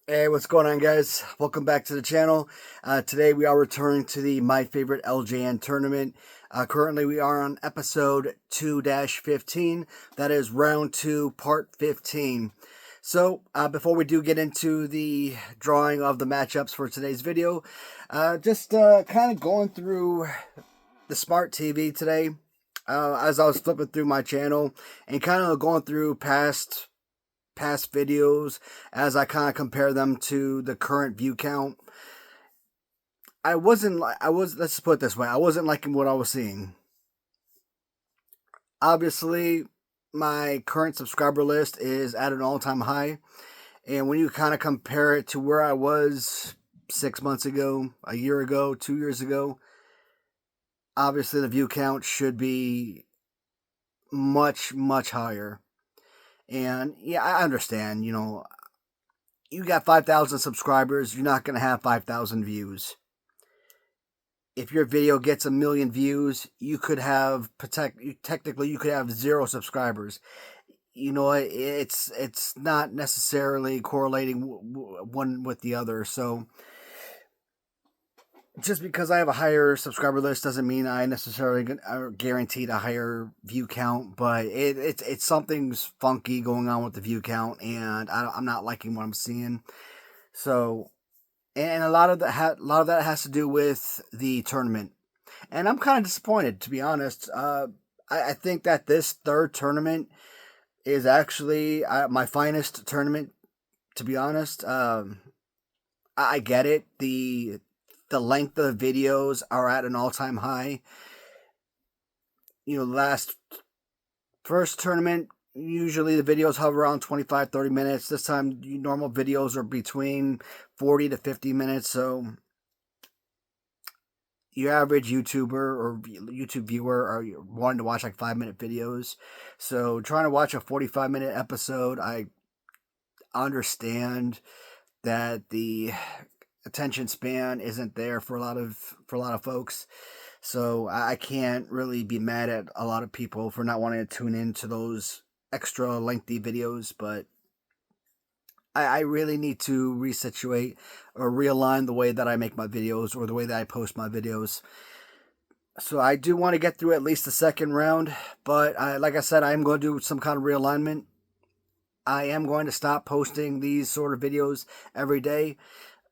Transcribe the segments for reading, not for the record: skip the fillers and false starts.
Hey, what's going on, guys? Welcome back to the channel. Today we are returning to the My Favorite LJN tournament. Currently we are on episode 2-15. That is round 2, part 15. So, before we do get into the drawing of the matchups for today's video, just kind of going through the smart TV today as I was flipping through my channel and kind of going through past videos as I kind of compare them to the current view count. Let's just put it this way, I wasn't liking what I was seeing. Obviously, my current subscriber list is at an all-time high, and when you kind of compare it to where I was 6 months ago, a year ago, 2 years ago, obviously the view count should be much, much higher. And yeah, I understand, you got 5,000 subscribers, you're not going to have 5,000 views. If your video gets 1 million views, you could have, technically, you could have 0 subscribers. It's not necessarily correlating one with the other. So just because I have a higher subscriber list doesn't mean I necessarily are guaranteed a higher view count, but it's something's funky going on with the view count, and I'm not liking what I'm seeing. So, and a lot of that has to do with the tournament, and I'm kind of disappointed, to be honest. I think that this third tournament is actually my finest tournament, to be honest. I get it. The length of the videos are at an all-time high. First tournament, usually the videos hover around 25-30 minutes. This time, normal videos are between 40 to 50 minutes. So your average YouTuber or YouTube viewer are wanting to watch like 5-minute videos. So trying to watch a 45-minute episode, I understand that the attention span isn't there for a lot of folks. So I can't really be mad at a lot of people for not wanting to tune into those extra lengthy videos, but I really need to resituate or realign the way that I make my videos or the way that I post my videos. So I do want to get through at least the second round, but like I said, I am going to do some kind of realignment. I am going to stop posting these sort of videos every day.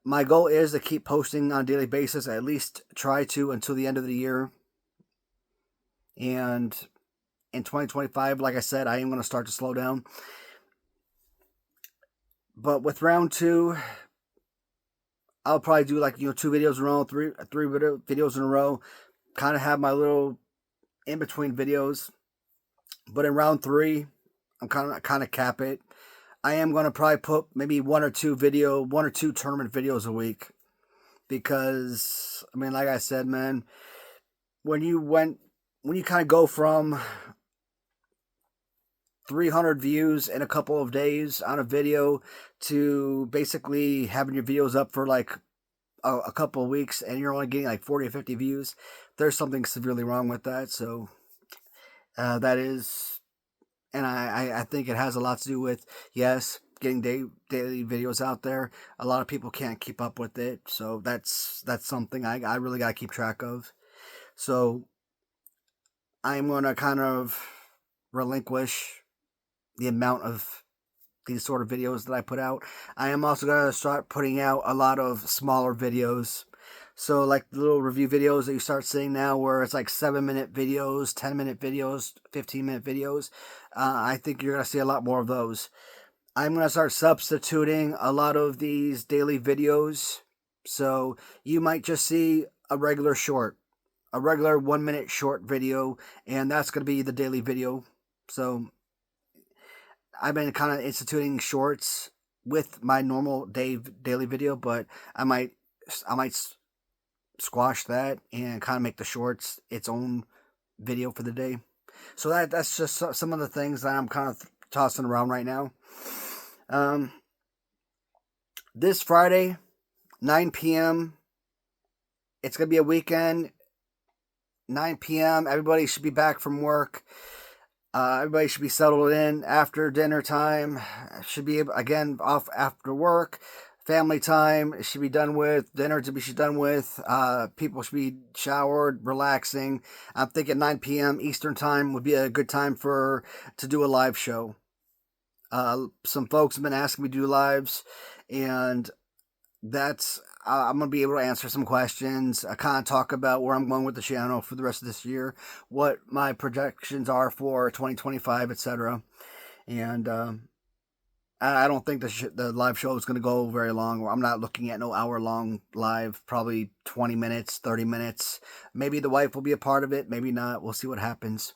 My goal is to keep posting on a daily basis, at least try to until the end of the year. And in 2025, like I said, I am going to start to slow down. But with round 2, I'll probably do 2 videos in a row, three videos in a row. Kind of have my little in-between videos. But in round 3, I'm kind of cap it. I am going to probably put maybe 1 or 2 tournament videos a week. Because, I mean, like I said, man, when you kind of go from 300 views in a couple of days on a video to basically having your videos up for like a couple of weeks and you're only getting like 40 or 50 views, there's something severely wrong with that. So that is, and I think it has a lot to do with, yes, getting daily videos out there. A lot of people can't keep up with it, so that's something I really got to keep track of. So I'm going to kind of relinquish the amount of these sort of videos that I put out. I am also going to start putting out a lot of smaller videos. So like the little review videos that you start seeing now where it's like 7-minute videos, 10-minute videos, 15-minute videos. I think you're going to see a lot more of those. I'm going to start substituting a lot of these daily videos. So you might just see a regular 1-minute short video, and that's going to be the daily video. So I've been kind of instituting shorts with my normal daily video, but I might squash that and kind of make the shorts its own video for the day. So that's just some of the things that I'm kind of tossing around right now. This Friday, 9 p.m. It's going to be a weekend. 9 p.m. Everybody should be back from work. Everybody should be settled in after dinner time. Should be, again, off after work. family time. It should be done with. Dinner to be should done with. People should be showered, relaxing. I'm thinking 9 p.m. Eastern time would be a good time to do a live show. Some folks have been asking me to do lives, and that's I'm gonna be able to answer some questions. I kind of talk about where I'm going with the channel for the rest of this year, what my projections are for 2025, etc. And I don't think the live show is going to go very long. I'm not looking at no hour-long live, probably 20 minutes, 30 minutes. Maybe the wife will be a part of it, maybe not. We'll see what happens.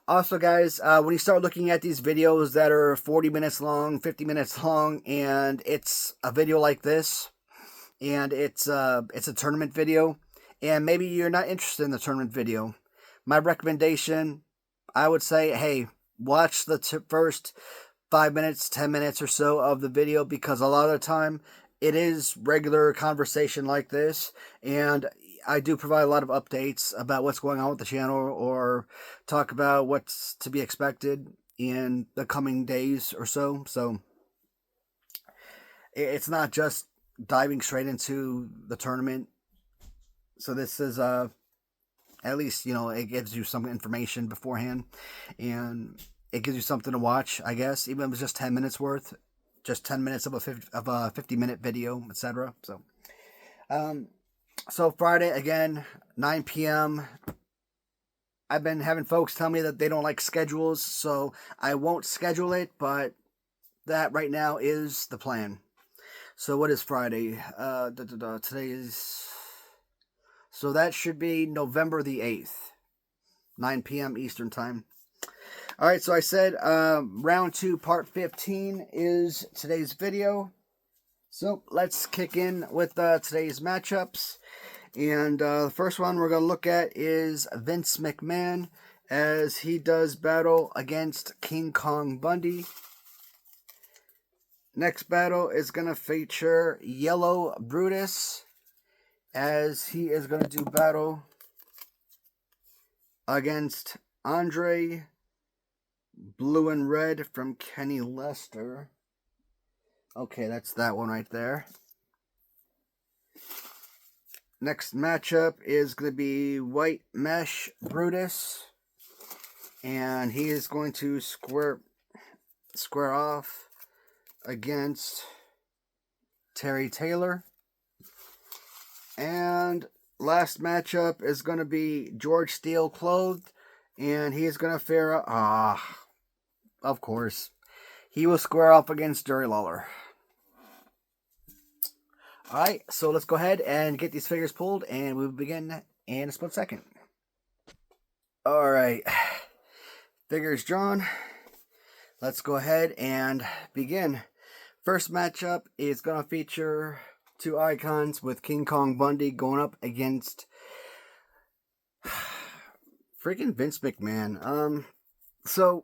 Also, guys, when you start looking at these videos that are 40 minutes long, 50 minutes long, and it's a video like this, and it's a tournament video, and maybe you're not interested in the tournament video, my recommendation, I would say, hey, watch the first 5 minutes, 10 minutes or so of the video, because a lot of the time it is regular conversation like this, and I do provide a lot of updates about what's going on with the channel, or talk about what's to be expected in the coming days or so. So it's not just diving straight into the tournament. So this is at least, it gives you some information beforehand, and it gives you something to watch, I guess, even if it's just 10 minutes worth, just 10 minutes of a 50-minute video, etc. So Friday, again, 9 p.m. I've been having folks tell me that they don't like schedules, so I won't schedule it, but that right now is the plan. So what is Friday? Today is... So that should be November the 8th, 9 p.m. Eastern Time. All right, so I said round 2, part 15 is today's video. So let's kick in with today's matchups. And the first one we're going to look at is Vince McMahon, as he does battle against King Kong Bundy. Next battle is going to feature Yellow Brutus, as he is going to do battle against Andre Blue and Red from Kenny Lester. Okay, that's that one right there. Next matchup is going to be White Mesh Brutus, and he is going to square off against Terry Taylor. And last matchup is going to be George Steele Clothed, and he's going to fare up. Of course, he will square off against Jerry Lawler. Alright, so let's go ahead and get these figures pulled, and we'll begin in a split second. Alright, figures drawn. Let's go ahead and begin. First matchup is going to feature two icons, with King Kong Bundy going up against freaking Vince McMahon. So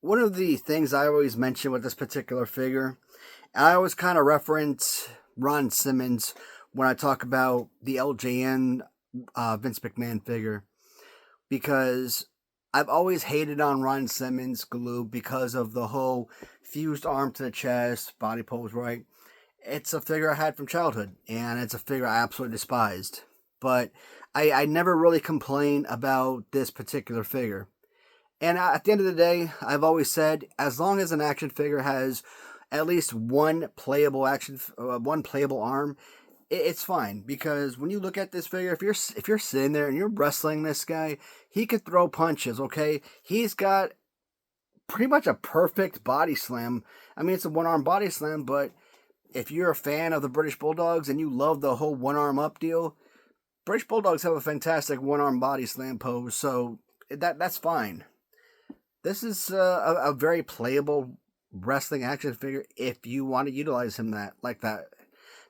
one of the things I always mention with this particular figure, I always kind of reference Ron Simmons when I talk about the LJN Vince McMahon figure, because I've always hated on Ron Simmons glue because of the whole fused arm to the chest, body pose, right? It's a figure I had from childhood, and it's a figure I absolutely despised. But I never really complain about this particular figure. And at the end of the day, I've always said, as long as an action figure has at least one playable arm, it's fine. Because when you look at this figure, if you're sitting there and you're wrestling this guy, he could throw punches. Okay, he's got pretty much a perfect body slam. I mean, it's a one-arm body slam, but if you're a fan of the British Bulldogs and you love the whole one-arm up deal, British Bulldogs have a fantastic one-arm body slam pose, so that's fine. This is a very playable wrestling action figure if you want to utilize him like that.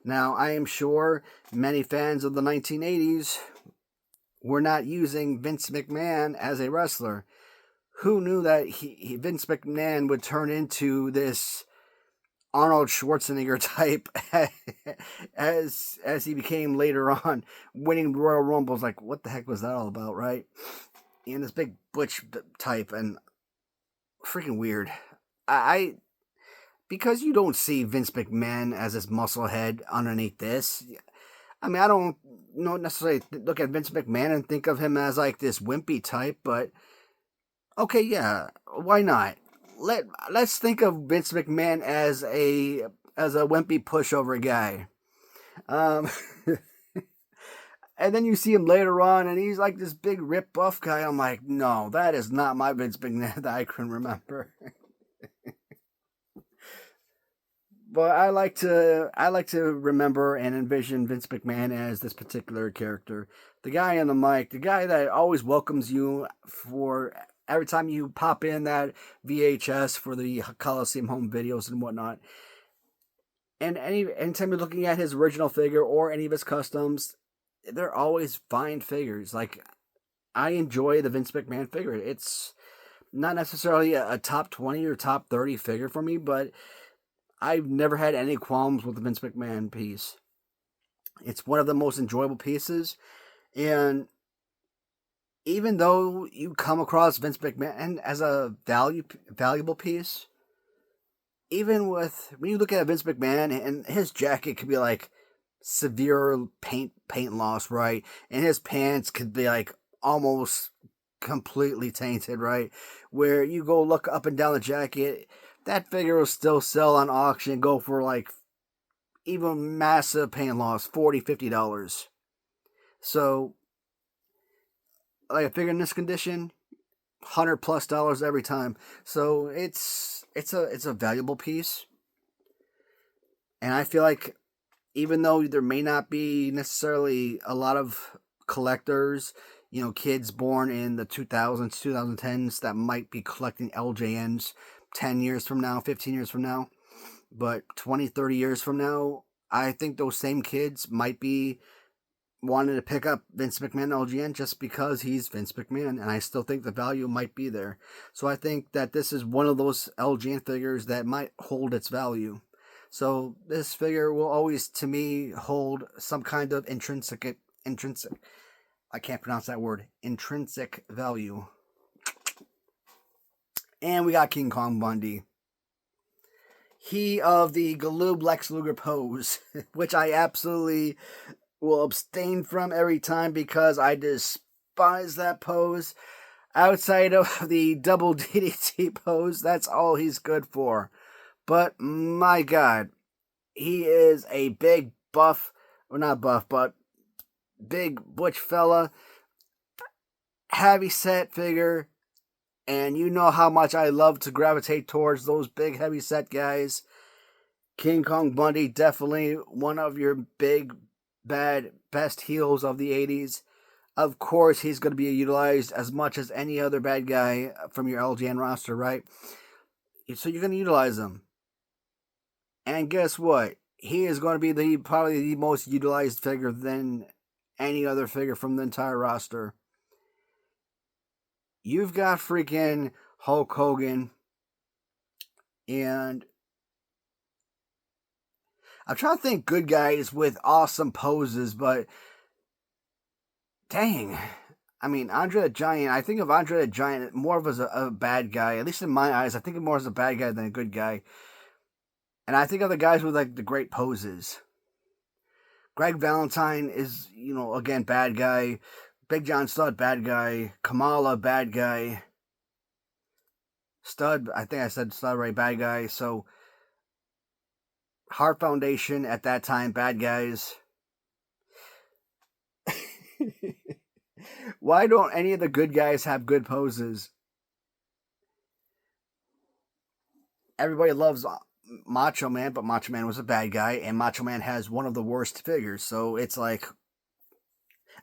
Now, I am sure many fans of the 1980s were not using Vince McMahon as a wrestler. Who knew that Vince McMahon would turn into this Arnold Schwarzenegger type as he became later on, winning Royal Rumbles? Like, what the heck was that all about, right? And this big butch type, and freaking weird. because you don't see Vince McMahon as this muscle head underneath this. I mean, I don't necessarily look at Vince McMahon and think of him as like this wimpy type, but okay, yeah, why not? Let's think of Vince McMahon as a wimpy pushover guy. Um, and then you see him later on, and he's like this big rip buff guy. I'm like, no, that is not my Vince McMahon that I can remember. But I like to remember and envision Vince McMahon as this particular character, the guy on the mic, the guy that always welcomes you for every time you pop in that VHS for the Coliseum home videos and whatnot. And anytime you're looking at his original figure or any of his customs, they're always fine figures. Like, I enjoy the Vince McMahon figure. It's not necessarily a top 20 or top 30 figure for me, but I've never had any qualms with the Vince McMahon piece. It's one of the most enjoyable pieces. And even though you come across Vince McMahon as a valuable piece, even when you look at Vince McMahon and his jacket could be like severe paint loss, right? And his pants could be like almost completely tainted, right? Where you go look up and down the jacket, that figure will still sell on auction and go for like even massive paint loss, $40, $50. So like a figure in this condition, $100+ every time. So it's a valuable piece. And I feel like even though there may not be necessarily a lot of collectors, kids born in the 2000s, 2010s that might be collecting LJNs 10 years from now, 15 years from now, but 20, 30 years from now, I think those same kids might be wanting to pick up Vince McMahon LGN just because he's Vince McMahon, and I still think the value might be there. So I think that this is one of those LGN figures that might hold its value. So this figure will always, to me, hold some kind of intrinsic, I can't pronounce that word, intrinsic value. And we got King Kong Bundy. He of the Galoob Lex Luger pose, which I absolutely will abstain from every time because I despise that pose. Outside of the double DDT pose, that's all he's good for. But my God, he is a big buff, or not buff, but big butch fella, heavy set figure, and you know how much I love to gravitate towards those big heavy set guys. King Kong Bundy, definitely one of your big, bad, best heels of the 80s. Of course, he's going to be utilized as much as any other bad guy from your LJN roster, right? So you're going to utilize him. And guess what? He is going to be probably the most utilized figure than any other figure from the entire roster. You've got freaking Hulk Hogan, and I'm trying to think good guys with awesome poses, but dang. I mean, Andre the Giant, I think of Andre the Giant more of as a bad guy. At least in my eyes, I think of more as a bad guy than a good guy. And I think of the guys with like the great poses. Greg Valentine is, again, bad guy. Big John Studd, bad guy. Kamala, bad guy. Studd, I think I said Studd right, bad guy. So, Heart Foundation at that time, bad guys. Why don't any of the good guys have good poses? Everybody loves Macho Man, but Macho Man was a bad guy, and Macho Man has one of the worst figures. So it's like,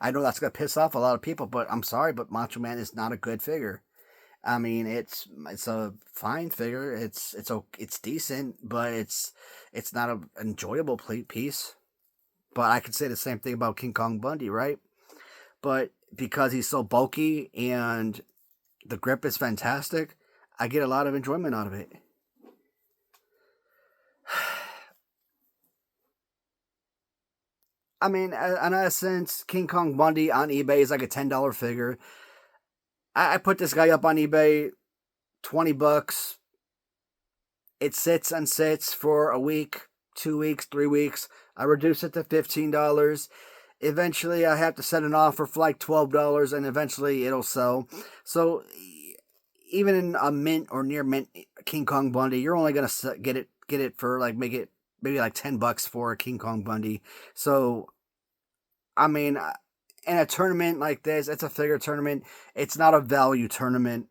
I know that's gonna piss off a lot of people, but I'm sorry, but Macho Man is not a good figure. I mean, it's a fine figure. It's decent, but it's not an enjoyable piece. But I could say the same thing about King Kong Bundy, right? But because he's so bulky and the grip is fantastic, I get a lot of enjoyment out of it. I mean, in essence, King Kong Bundy on eBay is like a $10 figure. I put this guy up on eBay, $20. It sits and sits for a week, 2 weeks, 3 weeks. I reduce it to $15. Eventually, I have to set an offer for like $12, and eventually it'll sell. So, even in a mint or near mint King Kong Bundy, you're only gonna get it for like make it maybe like $10 for a King Kong Bundy. So, I mean, in a tournament like this, it's a figure tournament. It's not a value tournament.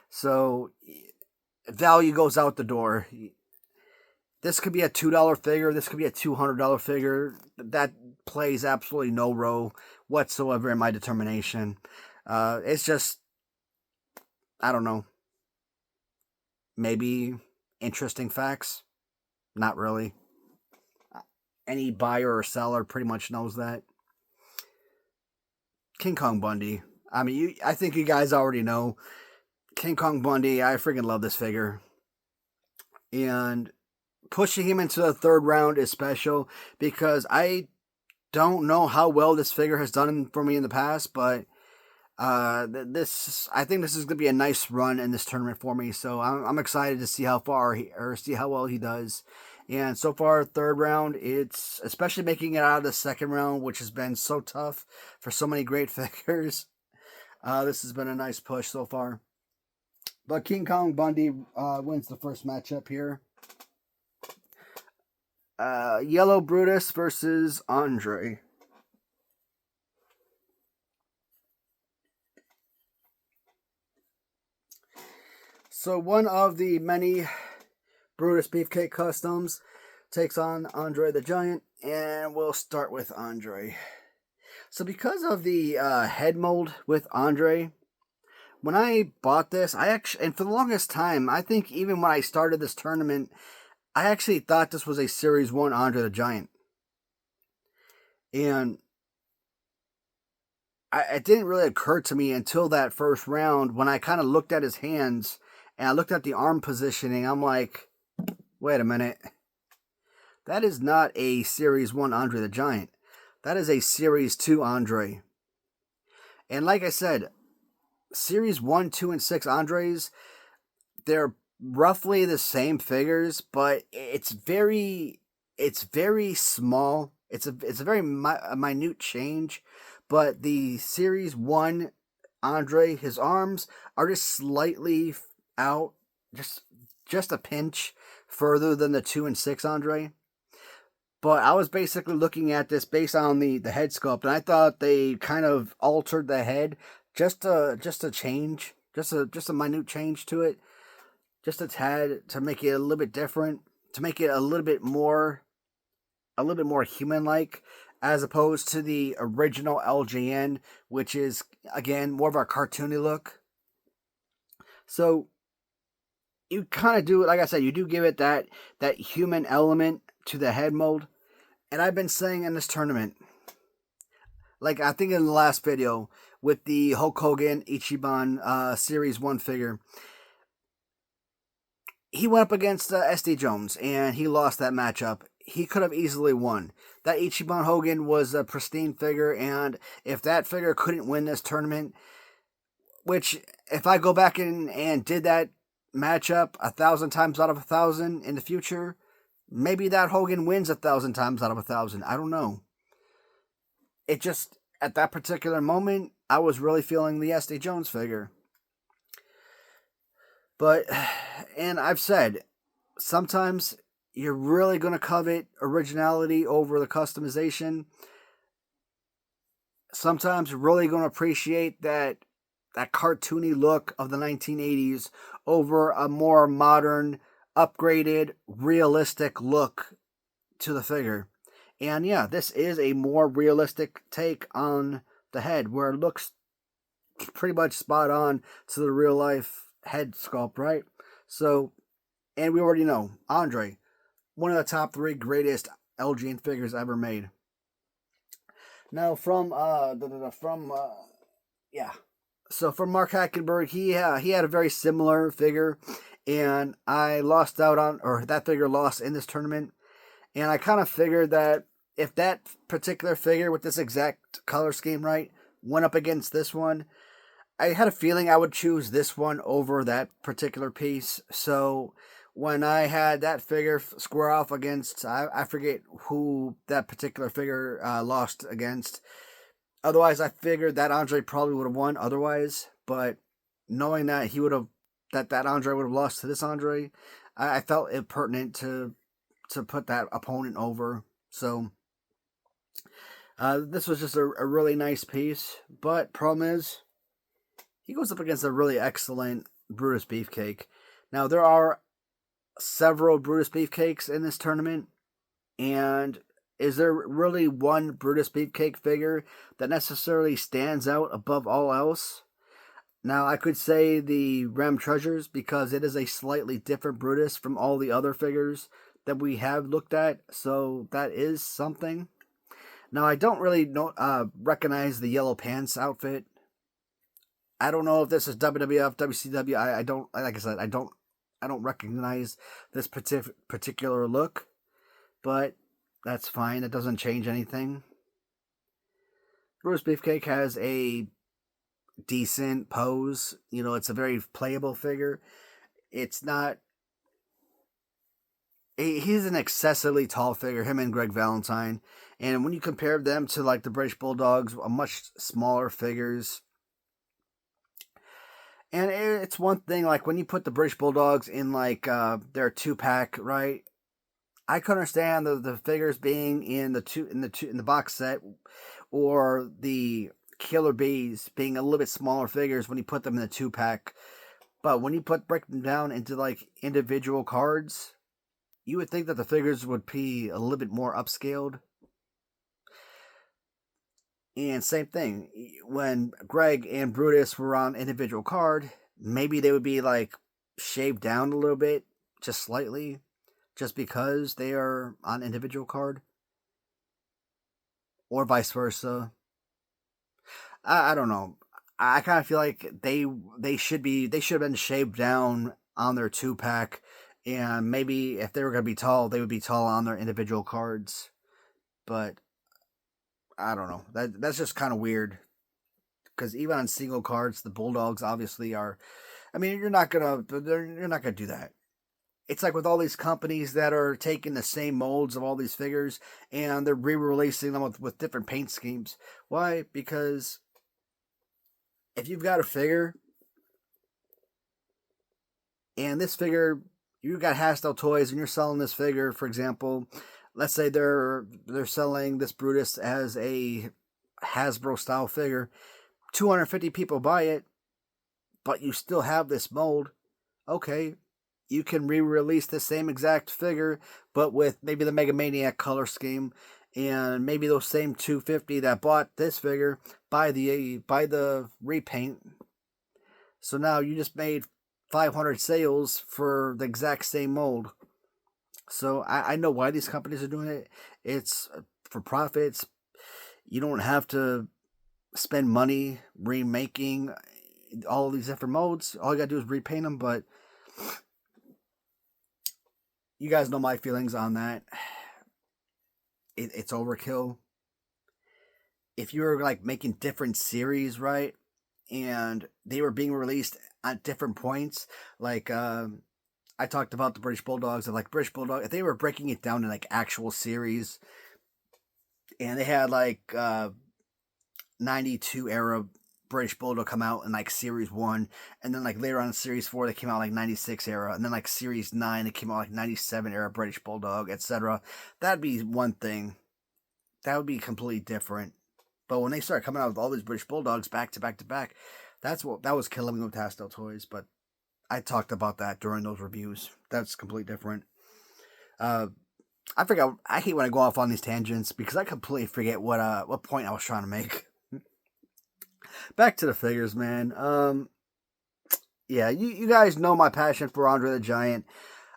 So, value goes out the door. This could be a $2 figure. This could be a $200 figure. That plays absolutely no role whatsoever in my determination. It's just, I don't know. Maybe interesting facts. Not really. Any buyer or seller pretty much knows that. King Kong Bundy. I mean, I think you guys already know. King Kong Bundy, I freaking love this figure. And pushing him into the third round is special because I don't know how well this figure has done for me in the past, but I think this is going to be a nice run in this tournament for me. So I'm excited to see how see how well he does. And so far, third round, it's especially making it out of the second round, which has been so tough for so many great figures. This has been a nice push so far. But King Kong Bundy wins the first matchup here. Yellow Brutus versus Andre. So one of the many Brutus Beefcake customs takes on Andre the Giant, and we'll start with Andre. So because of the head mold with Andre, when I bought this, and for the longest time, I think even when I started this tournament, I actually thought this was a Series 1 Andre the Giant. And it didn't really occur to me until that first round when I kind of looked at his hands and I looked at the arm positioning. I'm like, wait a minute. That is not a Series 1 Andre the Giant. That is a Series 2 Andre. And like I said, Series 1, 2, and 6 Andres, they're roughly the same figures, but it's very small. It's a very minute change, but the Series 1 Andre, his arms are just slightly out, just a pinch further than the 2 and 6 Andre. But I was basically looking at this based on the head sculpt, and I thought they kind of altered the head just a change, just a minute change to it, just a tad to make it a little bit different, to make it a little bit more human-like, as opposed to the original LJN, which is again more of a cartoony look. So you kind of do it, like I said, you do give it that human element to the head mold. And I've been saying in this tournament, like I think in the last video with the Hulk Hogan Ichiban Series 1 figure, he went up against SD Jones and he lost that matchup. He could have easily won. That Ichiban Hogan was a pristine figure, and if that figure couldn't win this tournament, which if I go back and did that matchup 1,000 times out of 1,000 in the future, maybe that Hogan wins 1,000 times out of 1,000. I don't know. It just, at that particular moment, I was really feeling the SD Jones figure. But, and I've said, sometimes you're really going to covet originality over the customization. Sometimes you're really going to appreciate that cartoony look of the 1980s over a more modern, upgraded, realistic look to the figure. And yeah, this is a more realistic take on the head, where it looks pretty much spot on to the real life head sculpt, right? So, and we already know, Andre, one of the top 3 greatest LJN figures ever made. Now from So from Mark Hackenberg, he had a very similar figure, and I lost out on, or that figure lost in this tournament. And I kind of figured that if that particular figure with this exact color scheme, right, went up against this one, I had a feeling I would choose this one over that particular piece. So when I had that figure square off against, I forget who that particular figure lost against. Otherwise, I figured that Andre probably would have won otherwise, but knowing that he would have, that Andre would have lost to this Andre, I felt it pertinent to put that opponent over. So this was just a really nice piece, but problem is, he goes up against a really excellent Brutus Beefcake. Now, there are several Brutus Beefcakes in this tournament, and is there really one Brutus Beefcake figure that necessarily stands out above all else? Now, I could say the Rem Treasures because it is a slightly different Brutus from all the other figures that we have looked at, so that is something. Now, I don't really recognize the yellow pants outfit. I don't know if this is WWF, WCW. I don't, like I said, I don't recognize this particular look, but that's fine. It doesn't change anything. Brutus Beefcake has a decent pose. You know, it's a very playable figure. It's not. He's an excessively tall figure, him and Greg Valentine. And when you compare them to like the British Bulldogs, much smaller figures. And it's one thing, like when you put the British Bulldogs in like their 2-pack, right? I could understand the figures being in the box set, or the Killer Bees being a little bit smaller figures when you put them in the 2-pack. But when you break them down into like individual cards, you would think that the figures would be a little bit more upscaled. And same thing, when Greg and Brutus were on individual card, maybe they would be like shaved down a little bit, just slightly, just because they are on individual card, or vice versa. I don't know. I kind of feel like they should have been shaved down on their 2-pack, and maybe if they were going to be tall, they would be tall on their individual cards. But I don't know. That's just kind of weird, because even on single cards, the Bulldogs obviously are. I mean, you're not gonna do that. It's like with all these companies that are taking the same molds of all these figures and they're re-releasing them with different paint schemes. Why? Because if you've got a figure, and this figure, you've got Hastel Toys and you're selling this figure, for example, let's say they're selling this Brutus as a Hasbro style figure, 250 people buy it, but you still have this mold. Okay, you can re-release the same exact figure, but with maybe the Mega Maniac color scheme, and maybe those same 250 that bought this figure buy the repaint. So now you just made 500 sales for the exact same mold. So I know why these companies are doing it. It's for profits. You don't have to spend money remaking all these different modes. All you gotta do is repaint them, but you guys know my feelings on that. It's overkill. If you were like making different series, right, and they were being released at different points, like I talked about the British Bulldogs, and like British Bulldog, if they were breaking it down in like actual series, and they had like 92 era British Bulldog come out in like Series 1, and then like later on in Series 4 they came out like 96 era, and then like Series 9 it came out like 97 era British Bulldog, etc. That'd be one thing. That would be completely different. But when they started coming out with all these British Bulldogs back to back to back, that was killing me with Hastel Toys. But I talked about that during those reviews. That's completely different. I forgot. I hate when I go off on these tangents because I completely forget what point I was trying to make. Back to the figures, man. Yeah, you guys know my passion for Andre the Giant.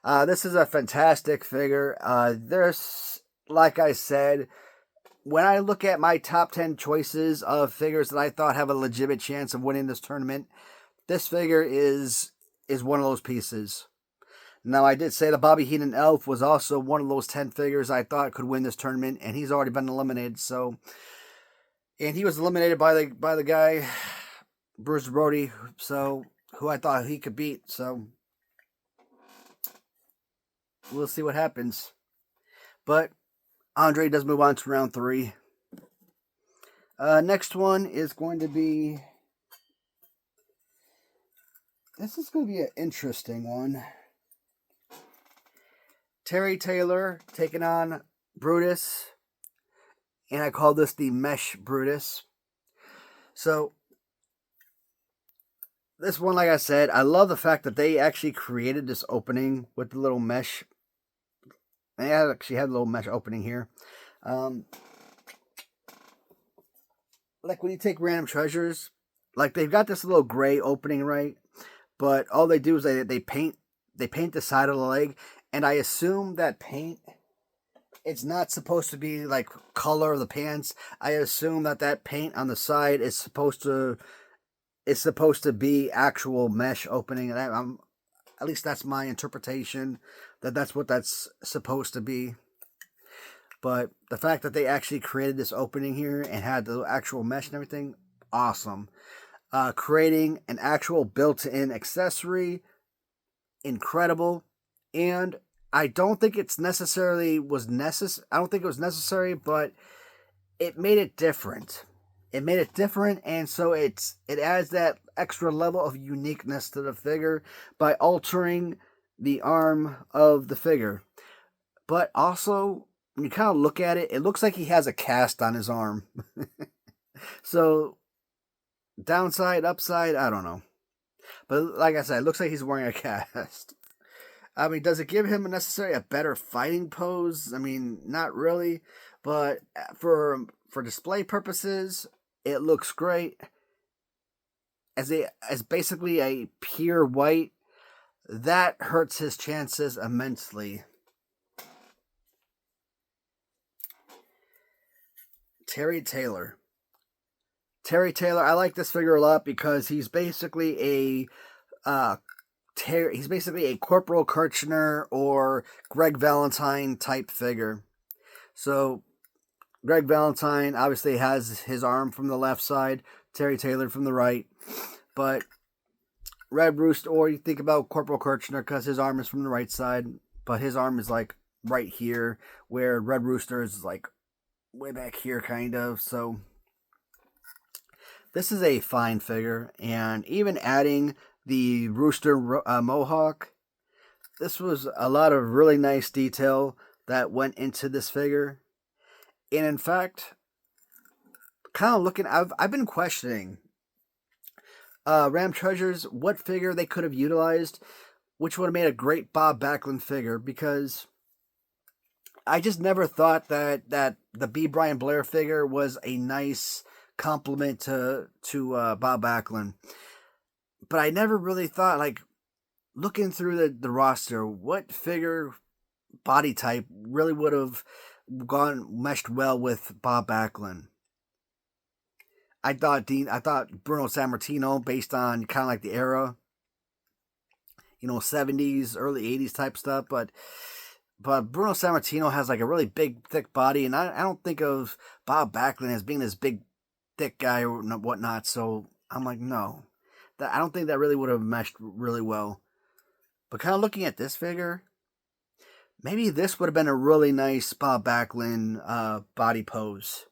This is a fantastic figure. There's, like I said, when I look at my top 10 choices of figures that I thought have a legitimate chance of winning this tournament, this figure is one of those pieces. Now, I did say the Bobby Heenan Elf was also one of those 10 figures I thought could win this tournament, and he's already been eliminated. So, and he was eliminated by the guy Bruce Brody, so who I thought he could beat. So, we'll see what happens. But Andre does move on to round 3. Next one is going to be... This is going to be an interesting one. Terry Taylor taking on Brutus. And I call this the Mesh Brutus. So, this one, like I said, I love the fact that they actually created this opening with the little mesh. They actually had a little mesh opening here. Like when you take random treasures, like they've got this little gray opening, right? But all they do is they paint the side of the leg, and I assume that paint, it's not supposed to be like color of the pants. I assume that paint on the side is supposed to be actual mesh opening, and at least that's my interpretation, that's what that's supposed to be. But the fact that they actually created this opening here and had the actual mesh and everything, awesome. Creating an actual built-in accessory, incredible. And I don't think it was necessary, but it made it different. And so it adds that extra level of uniqueness to the figure by altering the arm of the figure. But also, when you kind of look at it, it looks like he has a cast on his arm. So, downside, upside, I don't know. But like I said, it looks like he's wearing a cast. I mean, does it give him a better fighting pose? I mean, not really. But for display purposes, it looks great. As basically a pure white, that hurts his chances immensely. Terry Taylor, I like this figure a lot because he's basically a Corporal Kirchner or Greg Valentine type figure. So Greg Valentine obviously has his arm from the left side, Terry Taylor from the right. But Red Rooster, or you think about Corporal Kirchner because his arm is from the right side, but his arm is like right here, where Red Rooster is like way back here, kind of. So this is a fine figure, and even adding the Rooster Mohawk, this was a lot of really nice detail that went into this figure. And in fact, kind of looking, I've been questioning Ram Treasures, what figure they could have utilized, which would have made a great Bob Backlund figure, because I just never thought that the B. Brian Blair figure was a nice compliment to Bob Backlund. But I never really thought, like, looking through the roster, what figure body type really would have meshed well with Bob Backlund. I thought Bruno Sammartino, based on kind of like the era, 70s, early 80s type stuff, but Bruno Sammartino has like a really big, thick body, and I don't think of Bob Backlund as being this big, thick guy or whatnot. So I'm like, no, I don't think that really would have meshed really well. But kind of looking at this figure, maybe this would have been a really nice Bob Backlund body pose.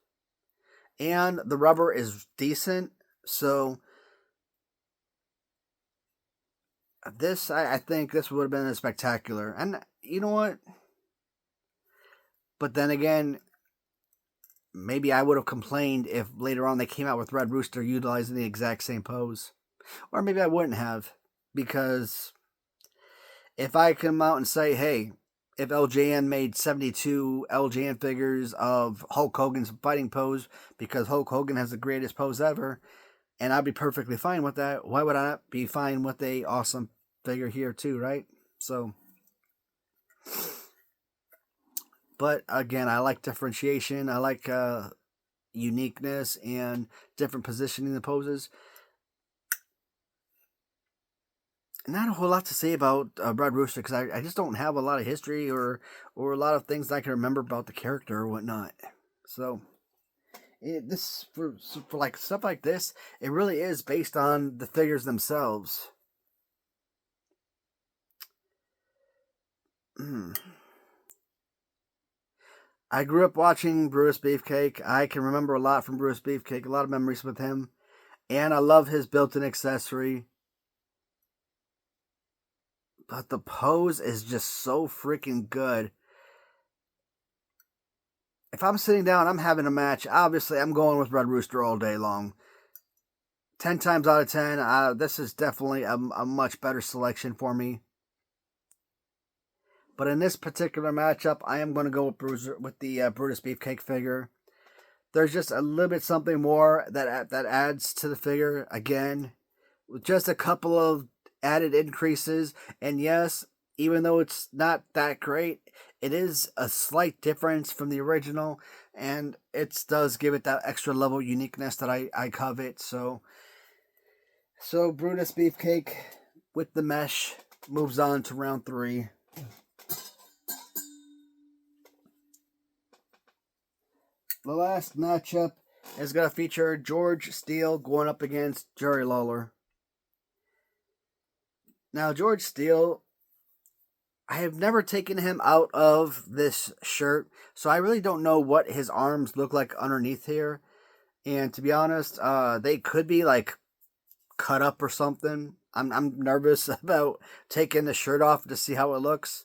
And the rubber is decent, so this, I think this would have been a spectacular. And you know what? But then again, maybe I would have complained if later on they came out with Red Rooster utilizing the exact same pose. Or maybe I wouldn't have, because if I come out and say, hey, if LJN made 72 LJN figures of Hulk Hogan's fighting pose because Hulk Hogan has the greatest pose ever, and I'd be perfectly fine with that, why would I not be fine with a awesome figure here too, right? So, but again, I like differentiation. I like uniqueness and different positioning the poses. Not a whole lot to say about Red Rooster, because I just don't have a lot of history or a lot of things that I can remember about the character or whatnot. So, for like stuff like this, it really is based on the figures themselves. I grew up watching Brutus Beefcake. I can remember a lot from Brutus Beefcake, a lot of memories with him. And I love his built-in accessory. But the pose is just so freaking good. If I'm sitting down, I'm having a match, obviously I'm going with Red Rooster all day long. 10 times out of 10, this is definitely a much better selection for me. But in this particular matchup, I am going to go with the Brutus Beefcake figure. There's just a little bit something more that adds to the figure. Again, with just a couple of added increases. And yes, even though it's not that great, it is a slight difference from the original. And it does give it that extra level of uniqueness that I covet. So Brutus Beefcake with the mesh moves on to round 3. The last matchup is going to feature George Steele going up against Jerry Lawler. Now, George Steele, I have never taken him out of this shirt, so I really don't know what his arms look like underneath here. And to be honest, they could be like cut up or something. I'm nervous about taking the shirt off to see how it looks.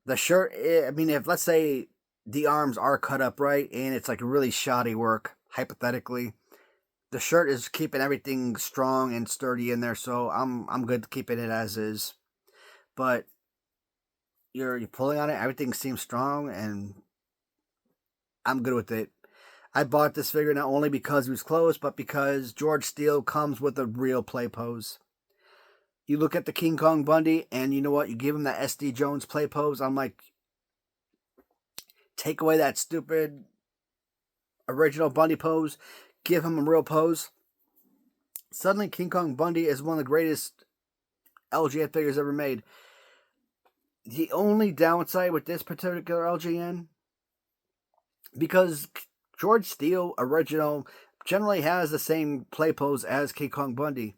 The shirt, I mean, if let's say the arms are cut up right and it's like really shoddy work, hypothetically, the shirt is keeping everything strong and sturdy in there, so I'm good keeping it as is. But you're pulling on it, everything seems strong, and I'm good with it. I bought this figure not only because it was close, but because George Steele comes with a real play pose. You look at the King Kong Bundy, and you know what? You give him that SD Jones play pose. I'm like, take away that stupid original Bundy pose, give him a real pose. Suddenly, King Kong Bundy is one of the greatest LJN figures ever made. The only downside with this particular LJN, because George Steele original generally has the same play pose as King Kong Bundy,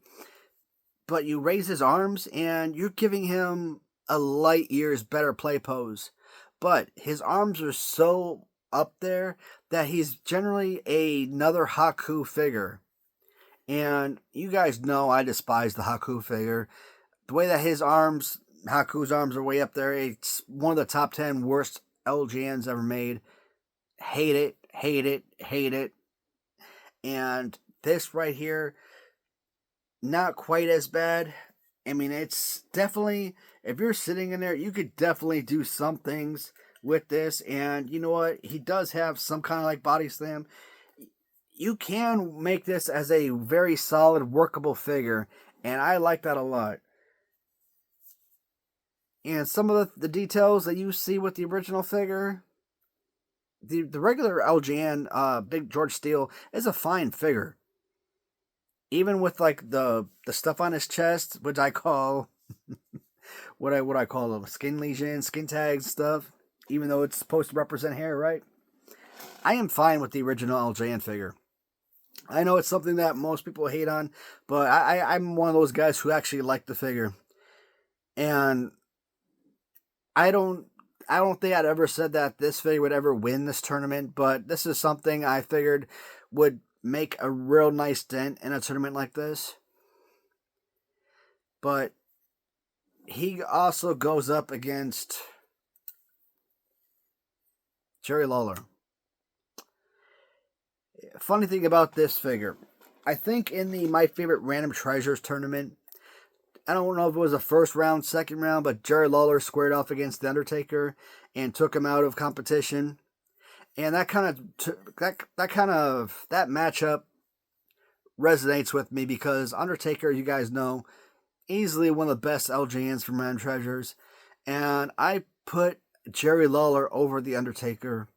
but you raise his arms and you're giving him a light years better play pose. But his arms are so up there that he's generally another Haku figure. And you guys know I despise the Haku figure. The way that Haku's arms are way up there, it's one of the top 10 worst LJNs ever made. Hate it, hate it, hate it. And this right here, not quite as bad. I mean, it's definitely, if you're sitting in there, you could definitely do some things with this. And you know what? He does have some kind of like body slam. You can make this as a very solid, workable figure. And I like that a lot. And some of the details that you see with the original figure, the regular LJN, Big George Steele, is a fine figure. Even with like the stuff on his chest, which I call what I call them, skin lesions, skin tags stuff, even though it's supposed to represent hair, right? I am fine with the original LJN figure. I know it's something that most people hate on, but I'm one of those guys who actually like the figure. And I don't think I'd ever said that this figure would ever win this tournament, but this is something I figured would make a real nice dent in a tournament like this. But he also goes up against Jerry Lawler. Funny thing about this figure, I think in the My Favorite Random Treasures tournament, I don't know if it was a first round, second round, but Jerry Lawler squared off against The Undertaker and took him out of competition. And that matchup resonates with me because Undertaker, you guys know, easily one of the best LJNs from Random Treasures. And I put Jerry Lawler over The Undertaker.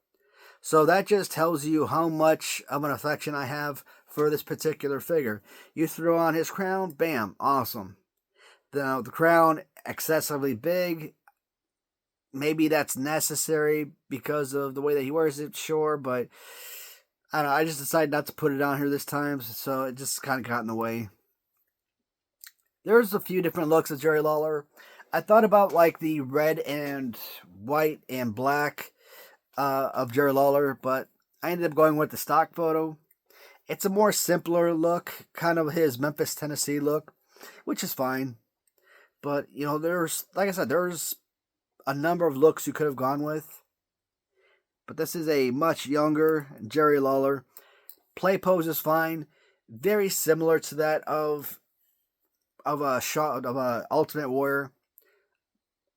So that just tells you how much of an affection I have for this particular figure. You throw on his crown, bam, awesome. The crown, excessively big. Maybe that's necessary because of the way that he wears it, sure, but I don't know. I just decided not to put it on here this time, so it just kind of got in the way. There's a few different looks of Jerry Lawler. I thought about like the red and white and black of Jerry Lawler, but I ended up going with the stock photo. It's a more simpler look, kind of his Memphis, Tennessee look, which is fine. But, you know, there's, like I said, there's a number of looks you could have gone with. But this is a much younger Jerry Lawler. Play pose is fine. Very similar to that of a Ultimate Warrior.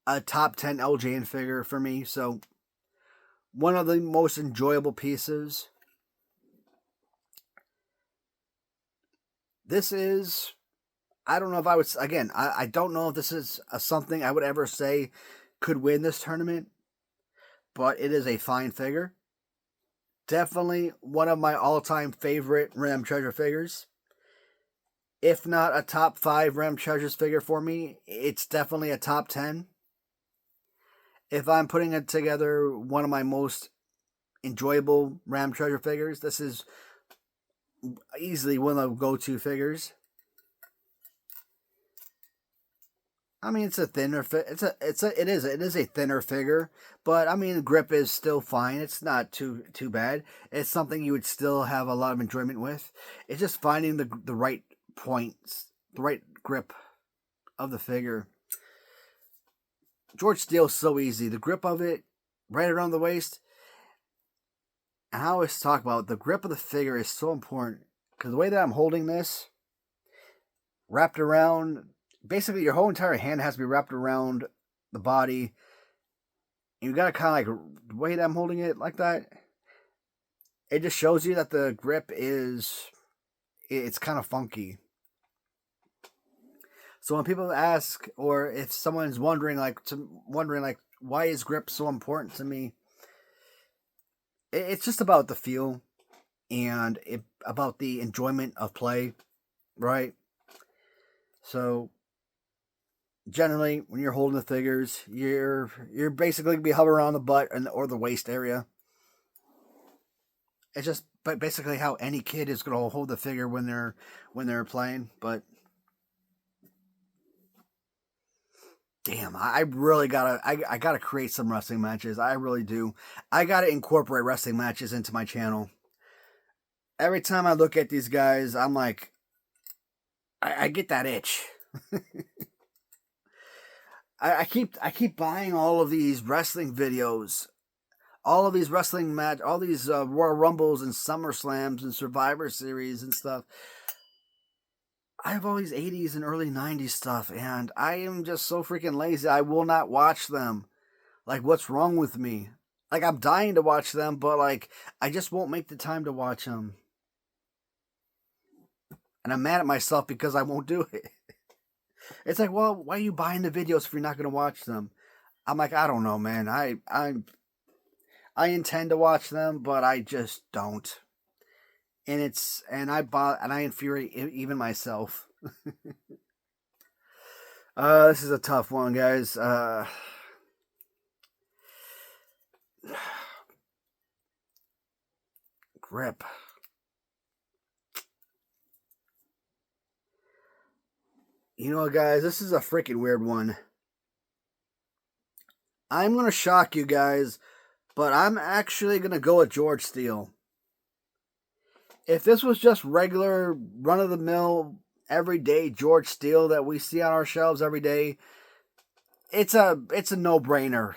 A top 10 LJN figure for me. So, one of the most enjoyable pieces. This is, I don't know if I would, again, I don't know if this is something I would ever say could win this tournament, but it is a fine figure. Definitely one of my all-time favorite Ram Treasure figures. If not a top 5 Ram Treasures figure for me, it's definitely a top 10. If I'm putting it together, one of my most enjoyable Ram Treasure figures, this is easily one of the go-to figures. I mean, it's a thinner it is a thinner figure, but I mean, the grip is still fine. It's not too bad. It's something you would still have a lot of enjoyment with. It's just finding the right points, the right grip of the figure. George Steele's so easy. The grip of it, right around the waist. And I always talk about the grip of the figure is so important because the way that I'm holding this, wrapped around, basically your whole entire hand has to be wrapped around the body. And you gotta kind of like, the way that I'm holding it like that, it just shows you that the grip is, it's kind of funky. So when people ask, or if someone's wondering like, why is grip so important to me? It's just about the feel and about the enjoyment of play, right? So generally, when you're holding the figures, you're basically gonna be hovering around the butt or the waist area. It's just basically how any kid is gonna hold the figure when they're playing. But damn, I really I gotta create some wrestling matches. I really do. I gotta incorporate wrestling matches into my channel. Every time I look at these guys, I'm like, I get that itch. I keep buying all of these wrestling videos, all of these wrestling all these Royal Rumbles and SummerSlams and Survivor Series and stuff. I have all these 80s and early 90s stuff, and I am just so freaking lazy. I will not watch them. Like, what's wrong with me? Like, I'm dying to watch them, but, like, I just won't make the time to watch them. And I'm mad at myself because I won't do it. It's like, well, why are you buying the videos if you're not going to watch them? I'm like, I don't know, man. I intend to watch them, but I just don't. And I infuriate even myself. This is a tough one, guys. Grip. You know, guys, this is a freaking weird one. I'm gonna shock you guys, but I'm actually gonna go with George Steele. If this was just regular, run-of-the-mill, everyday George Steele that we see on our shelves every day, it's a no-brainer.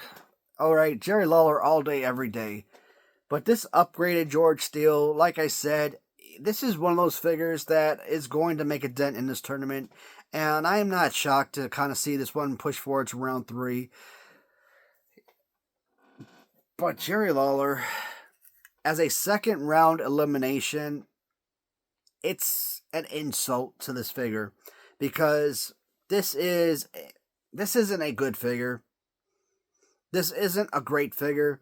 All right, Jerry Lawler all day, every day. But this upgraded George Steele, like I said, this is one of those figures that is going to make a dent in this tournament. And I am not shocked to kind of see this one push forward to round 3. But Jerry Lawler, as a second round elimination, it's an insult to this figure because this isn't a good figure. This isn't a great figure.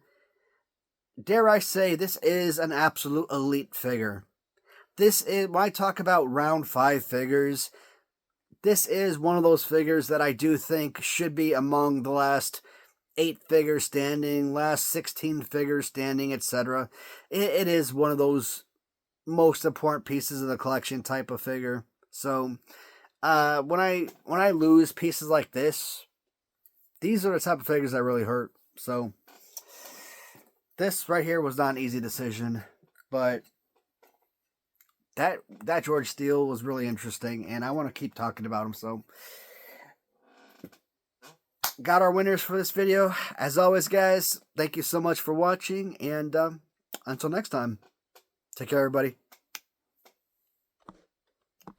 Dare I say, this is an absolute elite figure. This is, when I talk about round 5 figures, this is one of those figures that I do think should be among the last 8 figures standing, last 16 figures standing, etc. It is one of those most important pieces of the collection type of figure. So when I lose pieces like this, these are the type of figures that really hurt. So this right here was not an easy decision, but that George Steele was really interesting, and I want to keep talking about him. So got our winners for this video. As always, guys, thank you so much for watching, and until next time, take care, everybody.